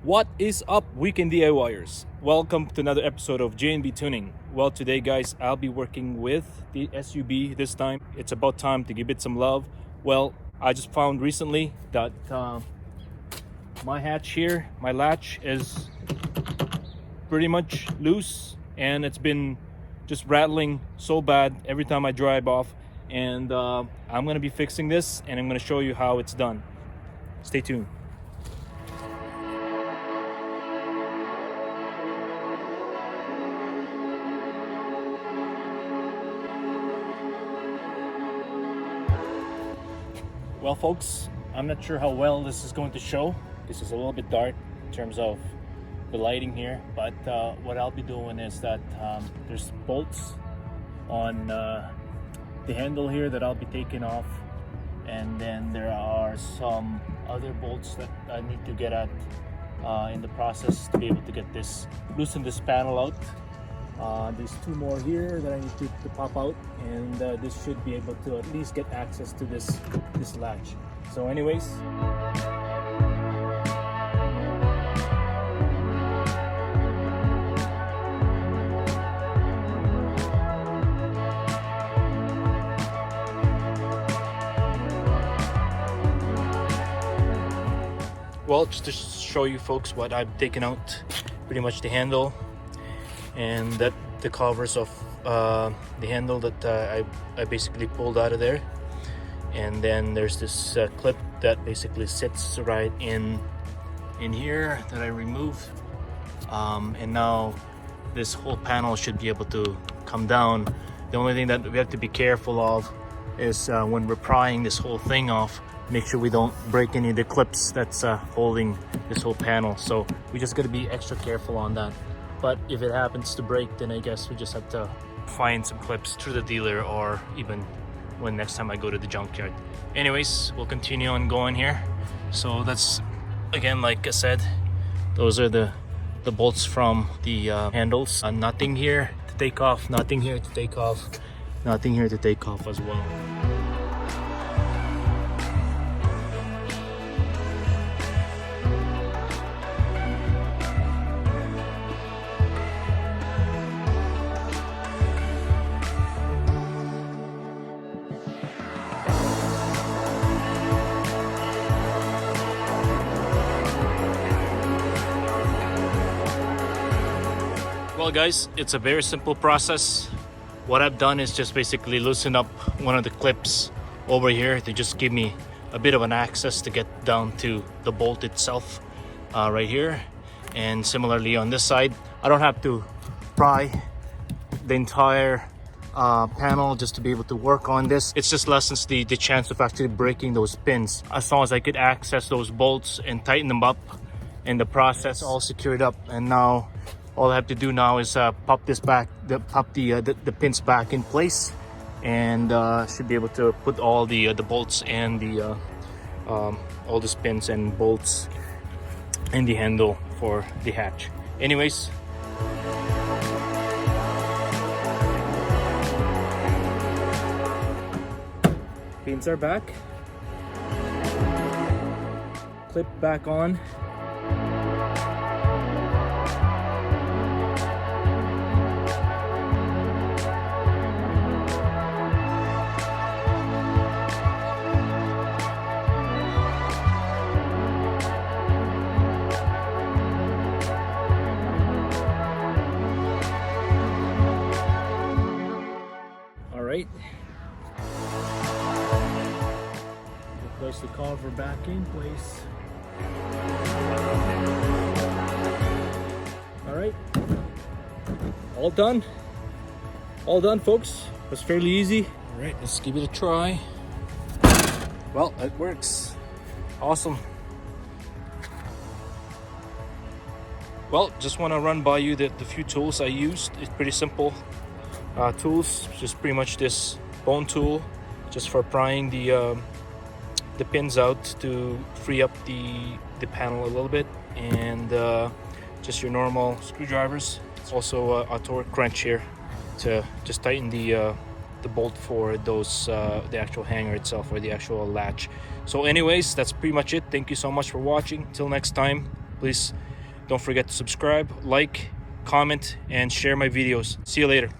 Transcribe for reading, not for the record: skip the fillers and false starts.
What is up, weekend DIYers? Welcome to another episode of J&B Tuning. Well, today guys, I'll be working with the SUB this time. It's about time to give it some love. Well, I just found recently that my hatch here, my latch is pretty much loose and it's been just rattling so bad every time I drive off. And I'm gonna be fixing this and I'm gonna show you how it's done. Stay tuned. Well folks, I'm not sure how well this is going to show. This is a little bit dark in terms of the lighting here, but what I'll be doing is that there's bolts on the handle here that I'll be taking off, and then there are some other bolts that I need to get at in the process to be able to get this, loosen this panel out. There's two more here that I need to pop out, and this should be able to at least get access to this latch. So anyways, well, just to show you folks what I've taken out, pretty much the handle and that the covers of the handle that I basically pulled out of there, and then there's this clip that basically sits right in here that I removed, and now this whole panel should be able to come down. The only thing that we have to be careful of is when we're prying this whole thing off, make sure we don't break any of the clips that's holding this whole panel. So we just got to be extra careful on that. But if it happens to break, then I guess we just have to find some clips through the dealer, or even when next time I go to the junkyard. Anyways, we'll continue on going here. So that's, again, like I said, those are the bolts from the handles. Nothing here to take off, nothing here to take off, nothing here to take off as well. Well guys, it's a very simple process. What I've done is just basically loosen up one of the clips over here to just give me a bit of an access to get down to the bolt itself right here. And similarly on this side, I don't have to pry the entire panel just to be able to work on this. It just lessens the chance of actually breaking those pins. As long as I could access those bolts and tighten them up, and the process all secured up, and now all I have to do now is pop this back, pop the pins back in place, and should be able to put all the bolts and the all the pins and bolts in the handle for the hatch. Anyways, pins are back, clip back on. Right, place the cover back in place. All right, all done folks. It was fairly easy. All right, let's give it a try. Well, it works. Awesome. Well, just want to run by you the few tools I used. It's pretty simple tools, just pretty much this bone tool just for prying the pins out to free up the panel a little bit, and just your normal screwdrivers. It's also a torque wrench here to just tighten the bolt for those the actual hanger itself, or the actual latch. So anyways, that's pretty much it. Thank you so much for watching. Till next time, please Don't forget to subscribe, like, comment, and share my videos. See you later.